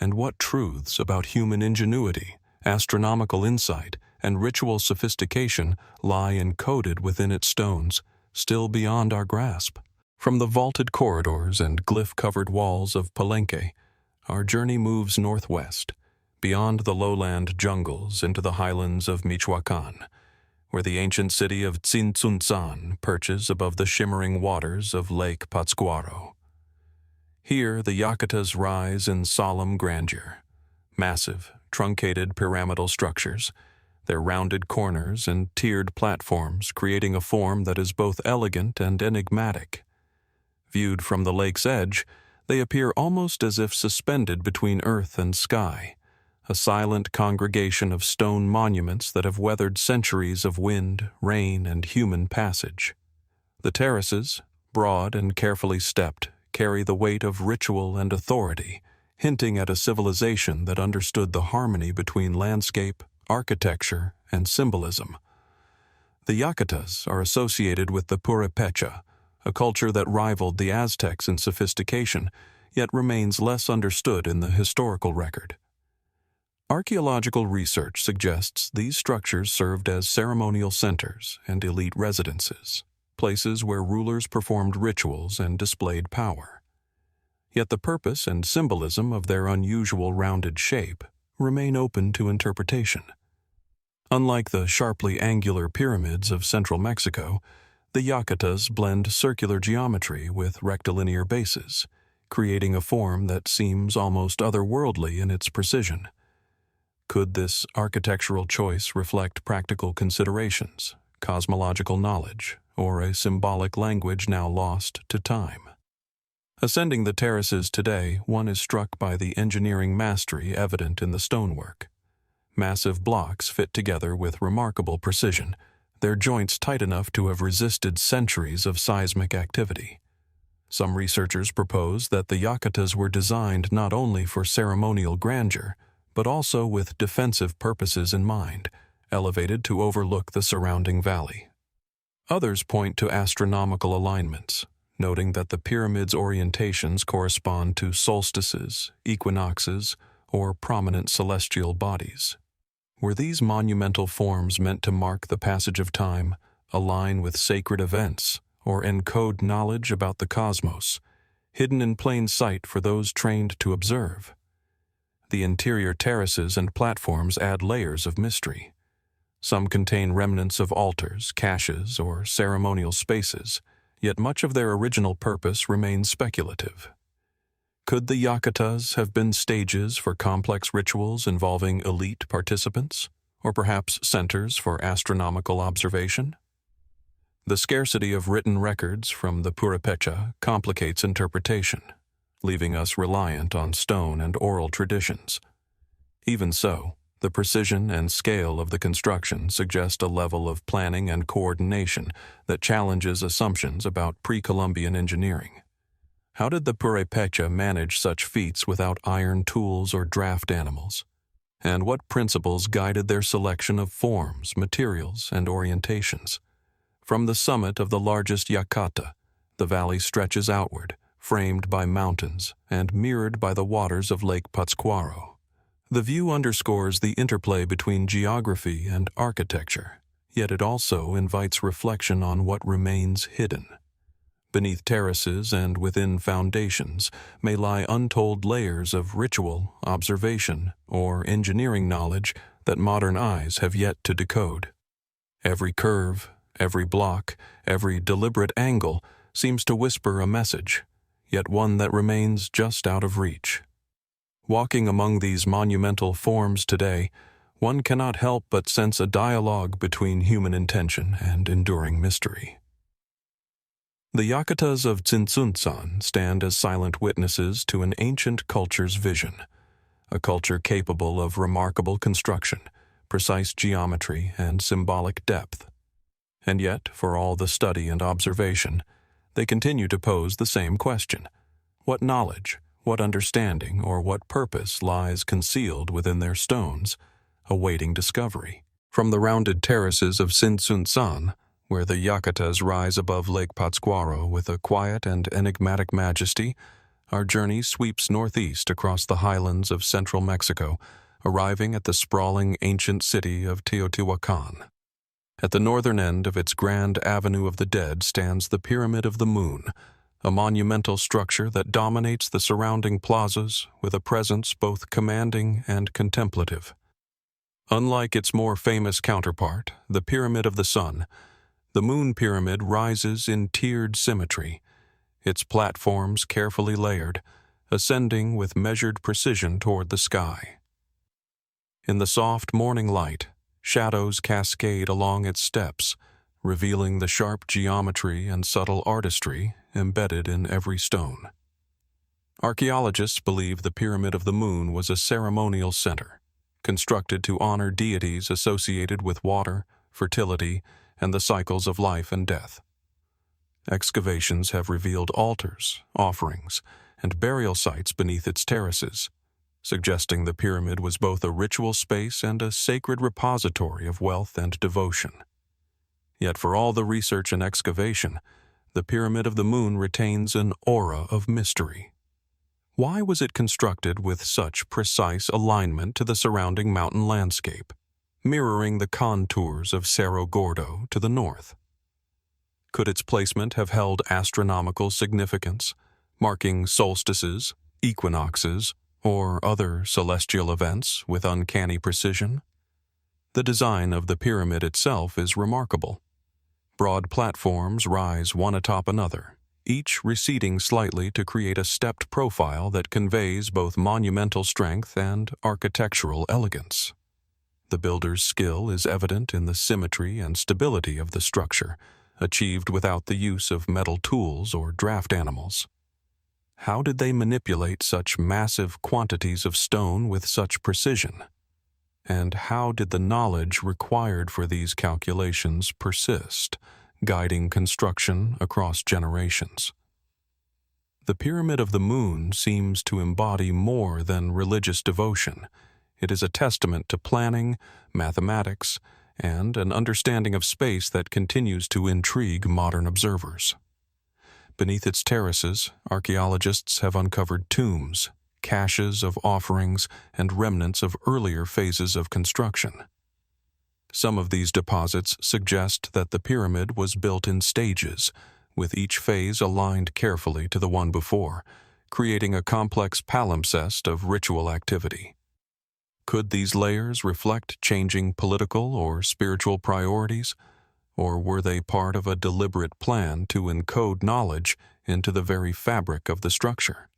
And what truths about human ingenuity, astronomical insight, and ritual sophistication lie encoded within its stones, still beyond our grasp? From the vaulted corridors and glyph-covered walls of Palenque, our journey moves northwest, beyond the lowland jungles into the highlands of Michoacan, where the ancient city of Tzintzuntzan perches above the shimmering waters of Lake Pátzcuaro. Here, the Yácatas rise in solemn grandeur, massive, truncated pyramidal structures, their rounded corners and tiered platforms creating a form that is both elegant and enigmatic. Viewed from the lake's edge, they appear almost as if suspended between earth and sky, a silent congregation of stone monuments that have weathered centuries of wind, rain, and human passage. The terraces, broad and carefully stepped, carry the weight of ritual and authority, hinting at a civilization that understood the harmony between landscape, architecture, and symbolism. The Yácatas are associated with the Purépecha, a culture that rivaled the Aztecs in sophistication, yet remains less understood in the historical record. Archaeological research suggests these structures served as ceremonial centers and elite residences, places where rulers performed rituals and displayed power. Yet the purpose and symbolism of their unusual rounded shape remain open to interpretation. Unlike the sharply angular pyramids of central Mexico, the Yácatas blend circular geometry with rectilinear bases, creating a form that seems almost otherworldly in its precision. Could this architectural choice reflect practical considerations, cosmological knowledge, or a symbolic language now lost to time? Ascending the terraces today, one is struck by the engineering mastery evident in the stonework. Massive blocks fit together with remarkable precision, their joints tight enough to have resisted centuries of seismic activity. Some researchers propose that the Yácatas were designed not only for ceremonial grandeur, but also with defensive purposes in mind, elevated to overlook the surrounding valley. Others point to astronomical alignments, noting that the pyramid's orientations correspond to solstices, equinoxes, or prominent celestial bodies. Were these monumental forms meant to mark the passage of time, align with sacred events, or encode knowledge about the cosmos, hidden in plain sight for those trained to observe? The interior terraces and platforms add layers of mystery. Some contain remnants of altars, caches, or ceremonial spaces, yet much of their original purpose remains speculative. Could the Yácatas have been stages for complex rituals involving elite participants, or perhaps centers for astronomical observation? The scarcity of written records from the Purépecha complicates interpretation, leaving us reliant on stone and oral traditions. Even so, the precision and scale of the construction suggest a level of planning and coordination that challenges assumptions about pre-Columbian engineering. How did the Purépecha manage such feats without iron tools or draft animals? And what principles guided their selection of forms, materials, and orientations? From the summit of the largest Yácata, the valley stretches outward, framed by mountains and mirrored by the waters of Lake Pátzcuaro. The view underscores the interplay between geography and architecture, yet it also invites reflection on what remains hidden. Beneath terraces and within foundations may lie untold layers of ritual, observation, or engineering knowledge that modern eyes have yet to decode. Every curve, every block, every deliberate angle seems to whisper a message, yet one that remains just out of reach. Walking among these monumental forms today, one cannot help but sense a dialogue between human intention and enduring mystery. The Yácatas of Tzintzuntzan stand as silent witnesses to an ancient culture's vision, a culture capable of remarkable construction, precise geometry, and symbolic depth. And yet, for all the study and observation, they continue to pose the same question: what knowledge, what understanding, or what purpose lies concealed within their stones, awaiting discovery? From the rounded terraces of Tzintzuntzan, where the Yácatas rise above Lake Pátzcuaro with a quiet and enigmatic majesty, our journey sweeps northeast across the highlands of central Mexico, arriving at the sprawling ancient city of Teotihuacan. At the northern end of its grand Avenue of the Dead stands the Pyramid of the Moon, a monumental structure that dominates the surrounding plazas with a presence both commanding and contemplative. Unlike its more famous counterpart, the Pyramid of the Sun, the Moon Pyramid rises in tiered symmetry, its platforms carefully layered, ascending with measured precision toward the sky. In the soft morning light, shadows cascade along its steps, revealing the sharp geometry and subtle artistry embedded in every stone. Archaeologists believe the Pyramid of the Moon was a ceremonial center, constructed to honor deities associated with water, fertility, and the cycles of life and death. Excavations have revealed altars, offerings, and burial sites beneath its terraces, suggesting the pyramid was both a ritual space and a sacred repository of wealth and devotion. Yet for all the research and excavation, the Pyramid of the Moon retains an aura of mystery. Why was it constructed with such precise alignment to the surrounding mountain landscape, mirroring the contours of Cerro Gordo to the north? Could its placement have held astronomical significance, marking solstices, equinoxes, or other celestial events with uncanny precision? The design of the pyramid itself is remarkable. Broad platforms rise one atop another, each receding slightly to create a stepped profile that conveys both monumental strength and architectural elegance. The builder's skill is evident in the symmetry and stability of the structure, achieved without the use of metal tools or draft animals. How did they manipulate such massive quantities of stone with such precision? And how did the knowledge required for these calculations persist, guiding construction across generations? The Pyramid of the Moon seems to embody more than religious devotion. It is a testament to planning, mathematics, and an understanding of space that continues to intrigue modern observers. Beneath its terraces, archaeologists have uncovered tombs, caches of offerings, and remnants of earlier phases of construction. Some of these deposits suggest that the pyramid was built in stages, with each phase aligned carefully to the one before, creating a complex palimpsest of ritual activity. Could these layers reflect changing political or spiritual priorities, or were they part of a deliberate plan to encode knowledge into the very fabric of the structure?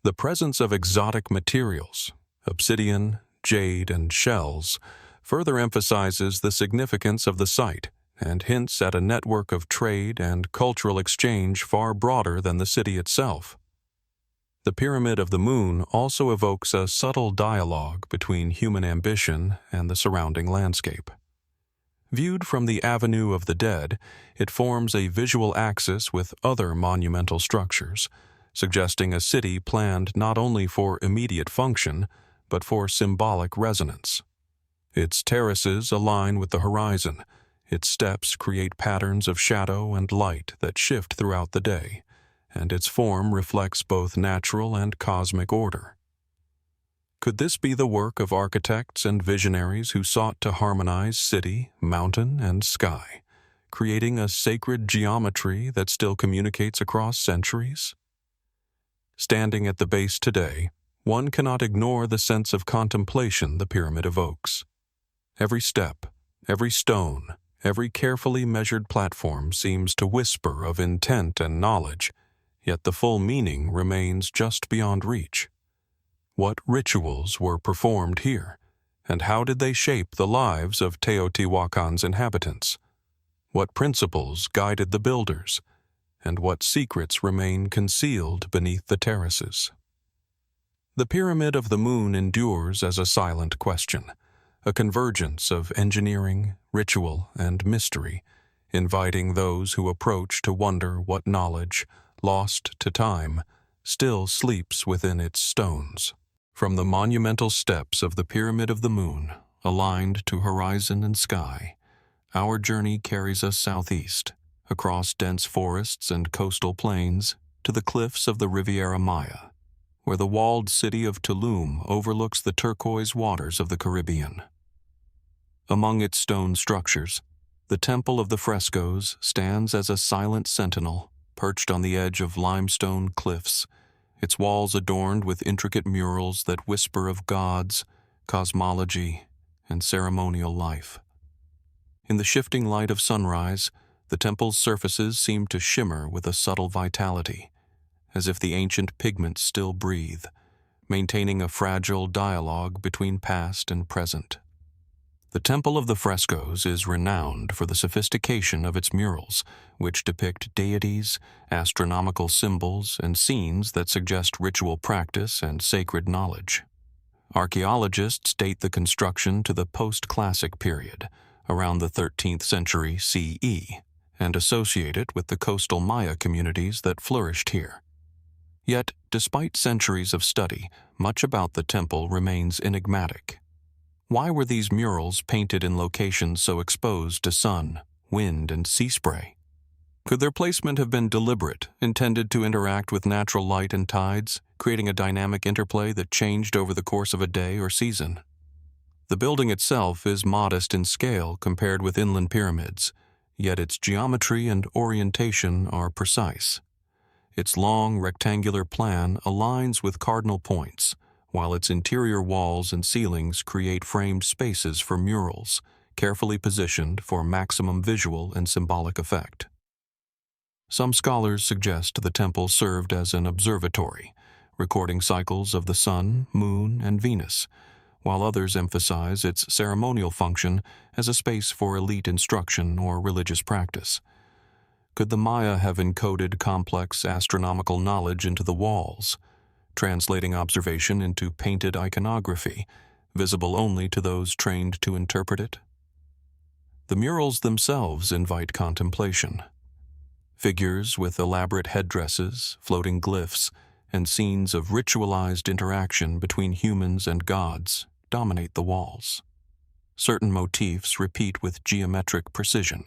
The presence of exotic materials, obsidian, jade, and shells, further emphasizes the significance of the site and hints at a network of trade and cultural exchange far broader than the city itself. The Pyramid of the Moon also evokes a subtle dialogue between human ambition and the surrounding landscape. Viewed from the Avenue of the Dead, it forms a visual axis with other monumental structures, suggesting a city planned not only for immediate function, but for symbolic resonance. Its terraces align with the horizon, its steps create patterns of shadow and light that shift throughout the day, and its form reflects both natural and cosmic order. Could this be the work of architects and visionaries who sought to harmonize city, mountain, and sky, creating a sacred geometry that still communicates across centuries? Standing at the base today, one cannot ignore the sense of contemplation the pyramid evokes. Every step, every stone, every carefully measured platform seems to whisper of intent and knowledge, yet the full meaning remains just beyond reach. What rituals were performed here, and how did they shape the lives of Teotihuacan's inhabitants? What principles guided the builders, and what secrets remain concealed beneath the terraces? The Pyramid of the Moon endures as a silent question, a convergence of engineering, ritual, and mystery, inviting those who approach to wonder what knowledge, lost to time, still sleeps within its stones. From the monumental steps of the Pyramid of the Moon, aligned to horizon and sky, our journey carries us southeast, across dense forests and coastal plains, to the cliffs of the Riviera Maya, where the walled city of Tulum overlooks the turquoise waters of the Caribbean. Among its stone structures, the Temple of the Frescoes stands as a silent sentinel, perched on the edge of limestone cliffs, its walls adorned with intricate murals that whisper of gods, cosmology, and ceremonial life. In the shifting light of sunrise, the temple's surfaces seem to shimmer with a subtle vitality, as if the ancient pigments still breathe, maintaining a fragile dialogue between past and present. The Temple of the Frescoes is renowned for the sophistication of its murals, which depict deities, astronomical symbols, and scenes that suggest ritual practice and sacred knowledge. Archaeologists date the construction to the post-classic period, around the 13th century CE, and associate it with the coastal Maya communities that flourished here. Yet, despite centuries of study, much about the temple remains enigmatic. Why were these murals painted in locations so exposed to sun, wind, and sea spray? Could their placement have been deliberate, intended to interact with natural light and tides, creating a dynamic interplay that changed over the course of a day or season? The building itself is modest in scale compared with inland pyramids, yet its geometry and orientation are precise. Its long, rectangular plan aligns with cardinal points, while its interior walls and ceilings create framed spaces for murals, carefully positioned for maximum visual and symbolic effect. Some scholars suggest the temple served as an observatory, recording cycles of the sun, moon, and Venus, while others emphasize its ceremonial function as a space for elite instruction or religious practice. Could the Maya have encoded complex astronomical knowledge into the walls, translating observation into painted iconography, visible only to those trained to interpret it? The murals themselves invite contemplation. Figures with elaborate headdresses, floating glyphs, and scenes of ritualized interaction between humans and gods dominate the walls. Certain motifs repeat with geometric precision,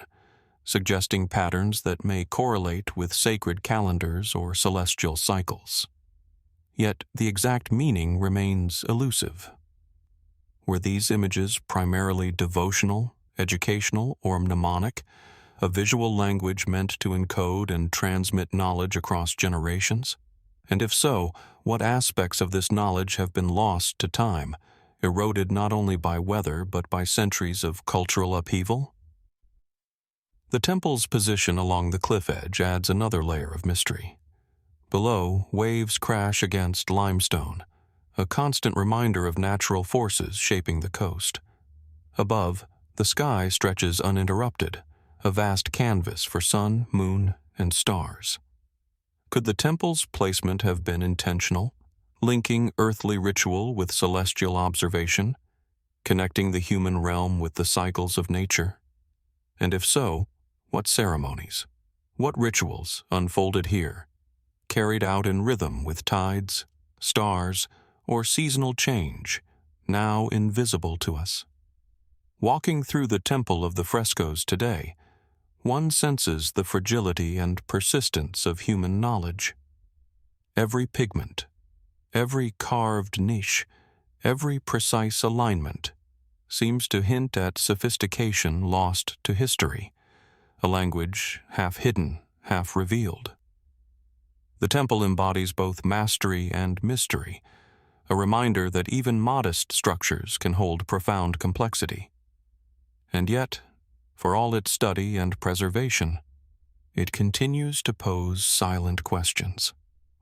suggesting patterns that may correlate with sacred calendars or celestial cycles. Yet the exact meaning remains elusive. Were these images primarily devotional, educational, or mnemonic, a visual language meant to encode and transmit knowledge across generations? And if so, what aspects of this knowledge have been lost to time, eroded not only by weather but by centuries of cultural upheaval? The temple's position along the cliff edge adds another layer of mystery. Below, waves crash against limestone, a constant reminder of natural forces shaping the coast. Above, the sky stretches uninterrupted, a vast canvas for sun, moon, and stars. Could the temple's placement have been intentional, linking earthly ritual with celestial observation, connecting the human realm with the cycles of nature? And if so, what ceremonies, what rituals unfolded here, carried out in rhythm with tides, stars, or seasonal change, now invisible to us? Walking through the Temple of the Frescoes today, one senses the fragility and persistence of human knowledge. Every pigment, every carved niche, every precise alignment seems to hint at sophistication lost to history, a language half hidden, half revealed. The temple embodies both mastery and mystery, a reminder that even modest structures can hold profound complexity. And yet, for all its study and preservation, it continues to pose silent questions.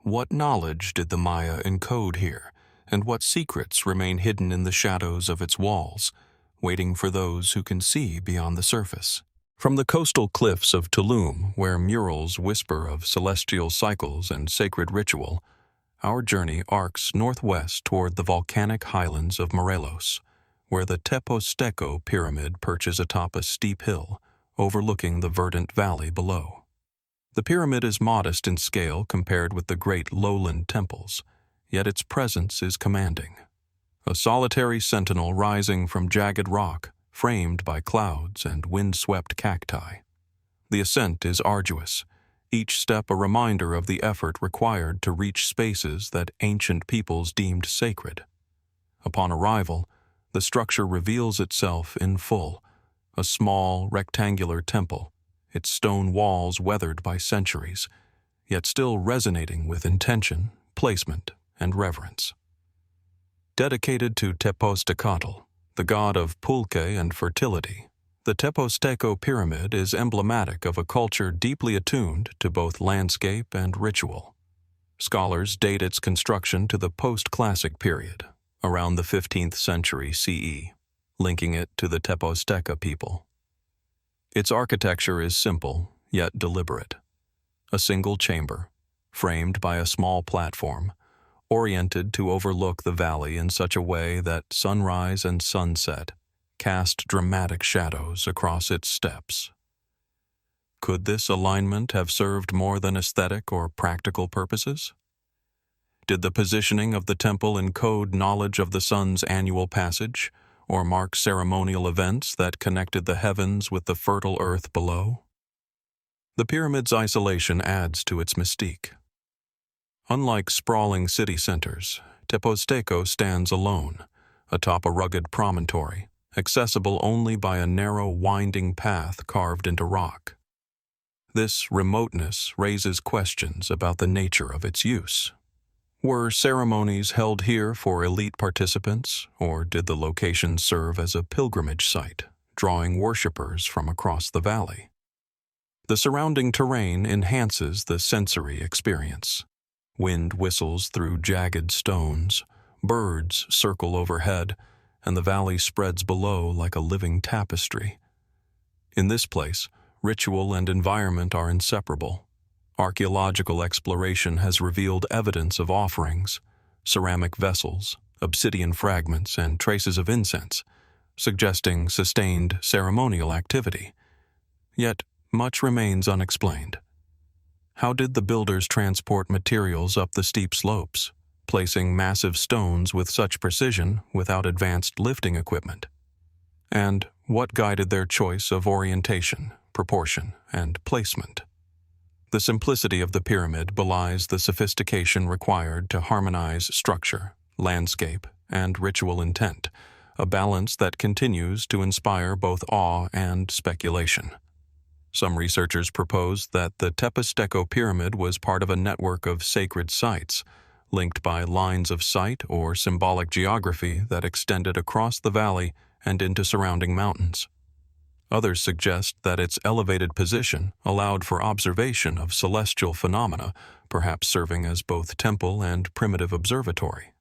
What knowledge did the Maya encode here, and what secrets remain hidden in the shadows of its walls, waiting for those who can see beyond the surface? From the coastal cliffs of Tulum, where murals whisper of celestial cycles and sacred ritual, our journey arcs northwest toward the volcanic highlands of Morelos, where the Teposteco pyramid perches atop a steep hill, overlooking the verdant valley below. The pyramid is modest in scale compared with the great lowland temples, yet its presence is commanding. A solitary sentinel rising from jagged rock, framed by clouds and wind-swept cacti. The ascent is arduous, each step a reminder of the effort required to reach spaces that ancient peoples deemed sacred. Upon arrival, the structure reveals itself in full, a small, rectangular temple, its stone walls weathered by centuries, yet still resonating with intention, placement, and reverence. Dedicated to Tepoztecatl, the god of pulque and fertility, the Teposteco pyramid is emblematic of a culture deeply attuned to both landscape and ritual. Scholars date its construction to the post-classic period, around the 15th century CE, linking it to the Teposteca people. Its architecture is simple, yet deliberate. A single chamber, framed by a small platform, oriented to overlook the valley in such a way that sunrise and sunset cast dramatic shadows across its steps. Could this alignment have served more than aesthetic or practical purposes? Did the positioning of the temple encode knowledge of the sun's annual passage, or mark ceremonial events that connected the heavens with the fertile earth below? The pyramid's isolation adds to its mystique. Unlike sprawling city centers, Teposteco stands alone, atop a rugged promontory, accessible only by a narrow, winding path carved into rock. This remoteness raises questions about the nature of its use. Were ceremonies held here for elite participants, or did the location serve as a pilgrimage site, drawing worshippers from across the valley? The surrounding terrain enhances the sensory experience. Wind whistles through jagged stones, birds circle overhead, and the valley spreads below like a living tapestry. In this place, ritual and environment are inseparable. Archaeological exploration has revealed evidence of offerings, ceramic vessels, obsidian fragments, and traces of incense, suggesting sustained ceremonial activity. Yet, much remains unexplained. How did the builders transport materials up the steep slopes, placing massive stones with such precision without advanced lifting equipment? And what guided their choice of orientation, proportion, and placement? The simplicity of the pyramid belies the sophistication required to harmonize structure, landscape, and ritual intent, a balance that continues to inspire both awe and speculation. Some researchers propose that the Teposteco pyramid was part of a network of sacred sites, linked by lines of sight or symbolic geography that extended across the valley and into surrounding mountains. Others suggest that its elevated position allowed for observation of celestial phenomena, perhaps serving as both temple and primitive observatory.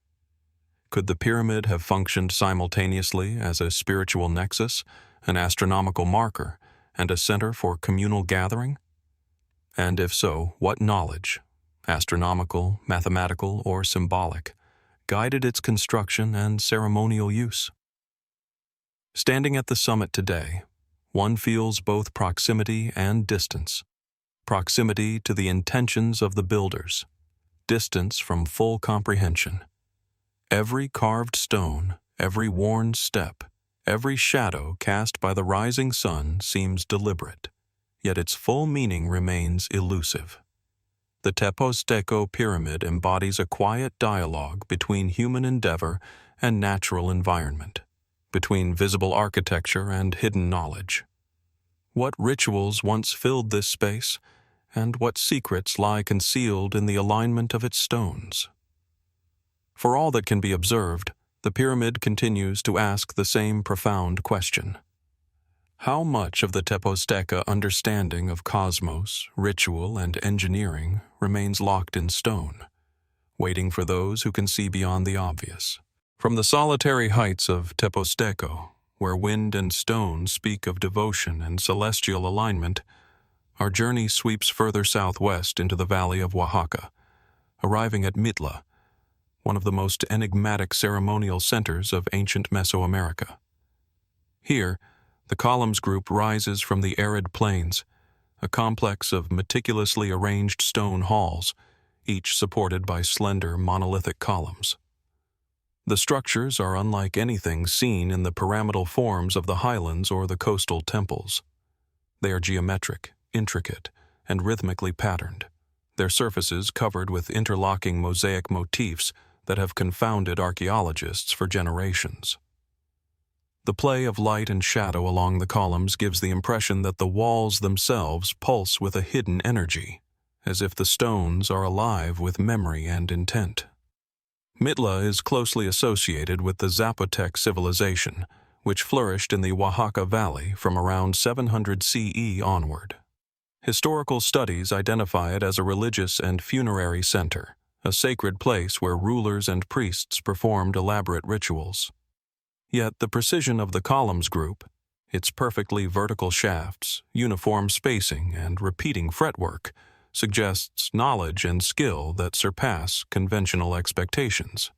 Could the pyramid have functioned simultaneously as a spiritual nexus, an astronomical marker, and a center for communal gathering? And if so, what knowledge, astronomical, mathematical, or symbolic, guided its construction and ceremonial use? Standing at the summit today, one feels both proximity and distance. Proximity to the intentions of the builders, distance from full comprehension. Every carved stone, every worn step, every shadow cast by the rising sun seems deliberate, yet its full meaning remains elusive. The Teposteco pyramid embodies a quiet dialogue between human endeavor and natural environment, between visible architecture and hidden knowledge. What rituals once filled this space, and what secrets lie concealed in the alignment of its stones? For all that can be observed, the pyramid continues to ask the same profound question. How much of the Teposteca understanding of cosmos, ritual, and engineering remains locked in stone, waiting for those who can see beyond the obvious? From the solitary heights of Teposteco, where wind and stone speak of devotion and celestial alignment, our journey sweeps further southwest into the valley of Oaxaca, arriving at Mitla, one of the most enigmatic ceremonial centers of ancient Mesoamerica. Here, the columns group rises from the arid plains, a complex of meticulously arranged stone halls, each supported by slender monolithic columns. The structures are unlike anything seen in the pyramidal forms of the highlands or the coastal temples. They are geometric, intricate, and rhythmically patterned, their surfaces covered with interlocking mosaic motifs that have confounded archaeologists for generations. The play of light and shadow along the columns gives the impression that the walls themselves pulse with a hidden energy, as if the stones are alive with memory and intent. Mitla is closely associated with the Zapotec civilization, which flourished in the Oaxaca Valley from around 700 CE onward. Historical studies identify it as a religious and funerary center, a sacred place where rulers and priests performed elaborate rituals. Yet the precision of the columns group, its perfectly vertical shafts, uniform spacing, and repeating fretwork, suggests knowledge and skill that surpass conventional expectations.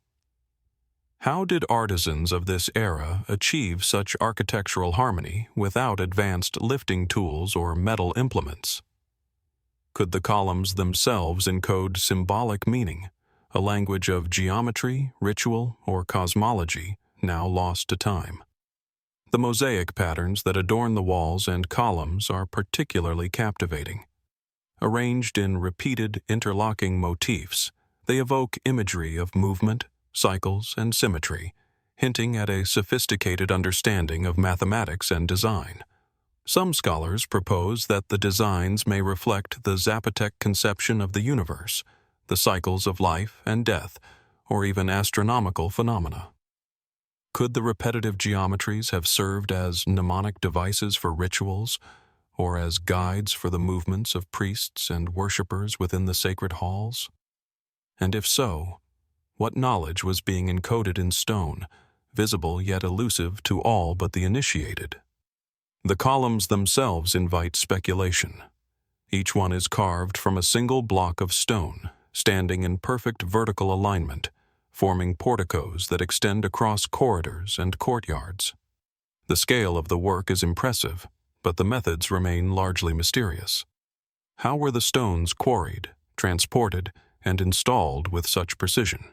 How did artisans of this era achieve such architectural harmony without advanced lifting tools or metal implements? Could the columns themselves encode symbolic meaning, a language of geometry, ritual, or cosmology now lost to time? The mosaic patterns that adorn the walls and columns are particularly captivating. Arranged in repeated, interlocking motifs, they evoke imagery of movement, cycles, and symmetry, hinting at a sophisticated understanding of mathematics and design. Some scholars propose that the designs may reflect the Zapotec conception of the universe, the cycles of life and death, or even astronomical phenomena. Could the repetitive geometries have served as mnemonic devices for rituals, or as guides for the movements of priests and worshippers within the sacred halls? And if so, what knowledge was being encoded in stone, visible yet elusive to all but the initiated? The columns themselves invite speculation. Each one is carved from a single block of stone, standing in perfect vertical alignment, forming porticos that extend across corridors and courtyards. The scale of the work is impressive, but the methods remain largely mysterious. How were the stones quarried, transported, and installed with such precision?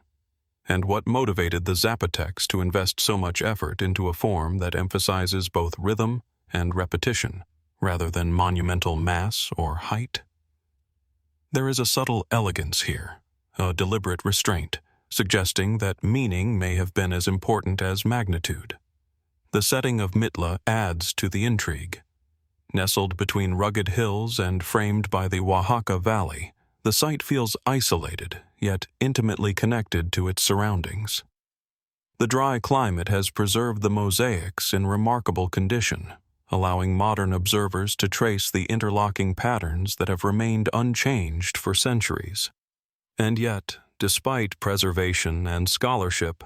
And what motivated the Zapotecs to invest so much effort into a form that emphasizes both rhythm and repetition, rather than monumental mass or height? There is a subtle elegance here, a deliberate restraint, suggesting that meaning may have been as important as magnitude. The setting of Mitla adds to the intrigue. Nestled between rugged hills and framed by the Oaxaca Valley, the site feels isolated, yet intimately connected to its surroundings. The dry climate has preserved the mosaics in remarkable condition, allowing modern observers to trace the interlocking patterns that have remained unchanged for centuries. And yet, despite preservation and scholarship,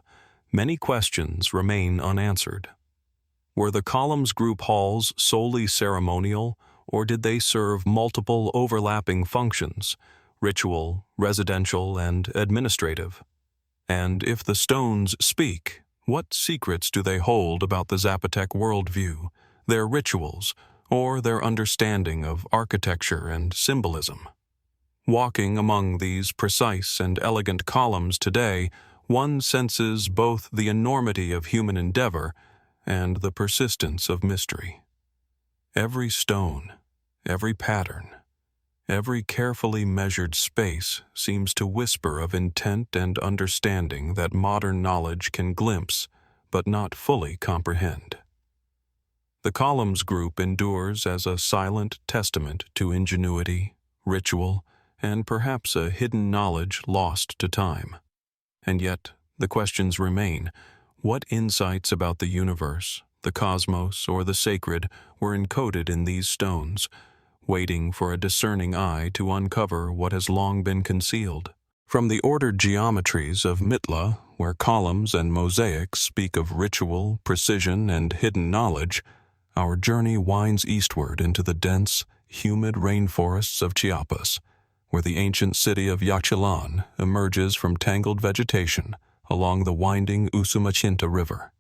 many questions remain unanswered. Were the columns group halls solely ceremonial, or did they serve multiple overlapping functions, ritual, residential, and administrative? And if the stones speak, what secrets do they hold about the Zapotec worldview, their rituals, or their understanding of architecture and symbolism? Walking among these precise and elegant columns today, one senses both the enormity of human endeavor and the persistence of mystery. Every stone, every pattern, every carefully measured space seems to whisper of intent and understanding that modern knowledge can glimpse but not fully comprehend. The columns group endures as a silent testament to ingenuity, ritual, and perhaps a hidden knowledge lost to time. And yet, the questions remain: what insights about the universe, the cosmos, or the sacred were encoded in these stones, waiting for a discerning eye to uncover what has long been concealed? From the ordered geometries of Mitla, where columns and mosaics speak of ritual, precision, and hidden knowledge, our journey winds eastward into the dense, humid rainforests of Chiapas, where the ancient city of Yaxchilan emerges from tangled vegetation along the winding Usumacinta River.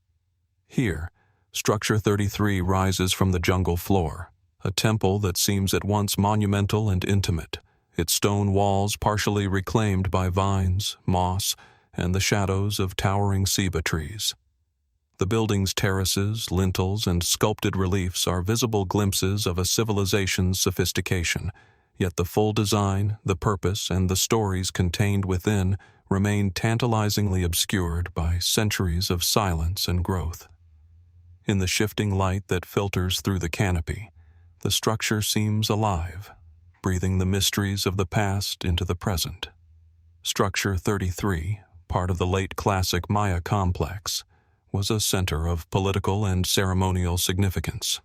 Here, Structure 33 rises from the jungle floor, a temple that seems at once monumental and intimate, its stone walls partially reclaimed by vines, moss, and the shadows of towering ceiba trees. The building's terraces, lintels, and sculpted reliefs are visible glimpses of a civilization's sophistication, yet the full design, the purpose, and the stories contained within remain tantalizingly obscured by centuries of silence and growth. In the shifting light that filters through the canopy, the structure seems alive, breathing the mysteries of the past into the present. Structure 33, part of the late classic Maya complex, was a center of political and ceremonial significance.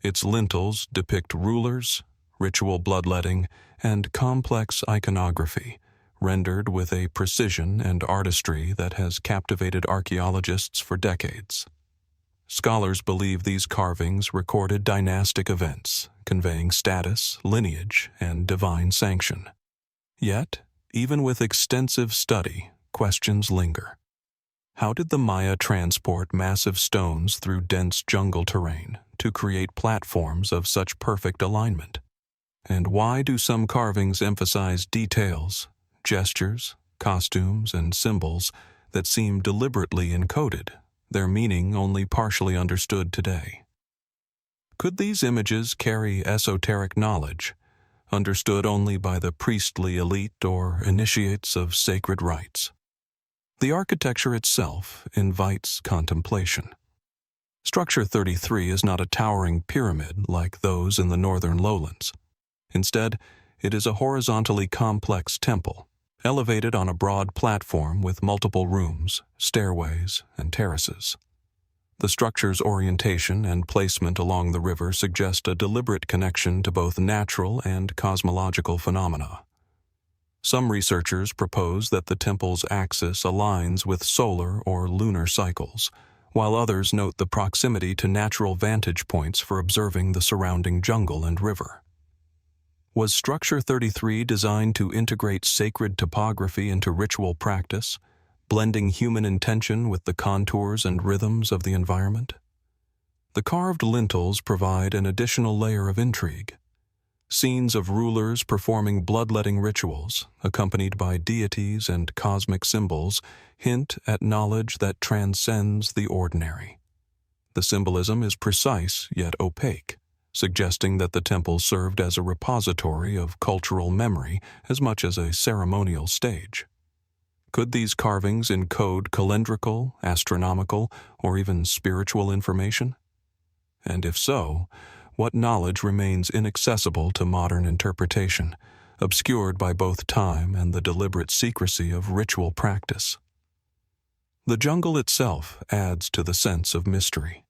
Its lintels depict rulers, ritual bloodletting, and complex iconography, rendered with a precision and artistry that has captivated archaeologists for decades. Scholars believe these carvings recorded dynastic events, conveying status, lineage, and divine sanction. Yet, even with extensive study, questions linger. How did the Maya transport massive stones through dense jungle terrain to create platforms of such perfect alignment? And why do some carvings emphasize details, gestures, costumes, and symbols that seem deliberately encoded, their meaning only partially understood today? Could these images carry esoteric knowledge, understood only by the priestly elite or initiates of sacred rites? The architecture itself invites contemplation. Structure 33 is not a towering pyramid like those in the northern lowlands. Instead, it is a horizontally complex temple, elevated on a broad platform with multiple rooms, stairways, and terraces. The structure's orientation and placement along the river suggest a deliberate connection to both natural and cosmological phenomena. Some researchers propose that the temple's axis aligns with solar or lunar cycles, while others note the proximity to natural vantage points for observing the surrounding jungle and river. Was Structure 33 designed to integrate sacred topography into ritual practice, blending human intention with the contours and rhythms of the environment? The carved lintels provide an additional layer of intrigue. Scenes of rulers performing bloodletting rituals, accompanied by deities and cosmic symbols, hint at knowledge that transcends the ordinary. The symbolism is precise yet opaque, suggesting that the temple served as a repository of cultural memory as much as a ceremonial stage. Could these carvings encode calendrical, astronomical, or even spiritual information? And if so, what knowledge remains inaccessible to modern interpretation, obscured by both time and the deliberate secrecy of ritual practice? The jungle itself adds to the sense of mystery.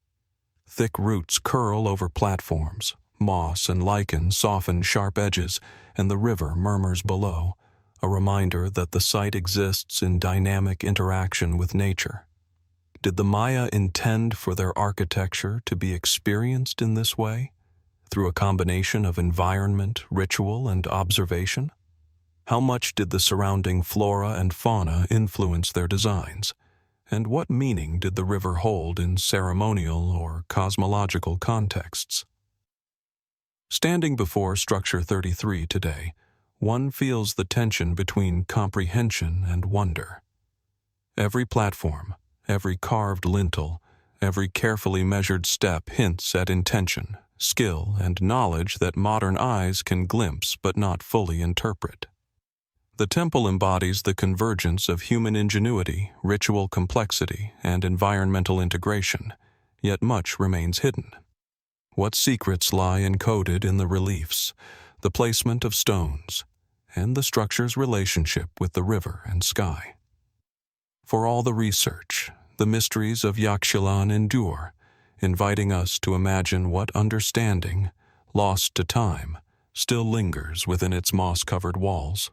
Thick roots curl over platforms, moss and lichen soften sharp edges, and the river murmurs below, a reminder that the site exists in dynamic interaction with nature. Did the Maya intend for their architecture to be experienced in this way, through a combination of environment, ritual, and observation? How much did the surrounding flora and fauna influence their designs? And what meaning did the river hold in ceremonial or cosmological contexts? Standing before Structure 33 today, one feels the tension between comprehension and wonder. Every platform, every carved lintel, every carefully measured step hints at intention, skill, and knowledge that modern eyes can glimpse but not fully interpret. The temple embodies the convergence of human ingenuity, ritual complexity, and environmental integration, yet much remains hidden. What secrets lie encoded in the reliefs, the placement of stones, and the structure's relationship with the river and sky? For all the research, the mysteries of Yaxchilan endure, inviting us to imagine what understanding, lost to time, still lingers within its moss-covered walls.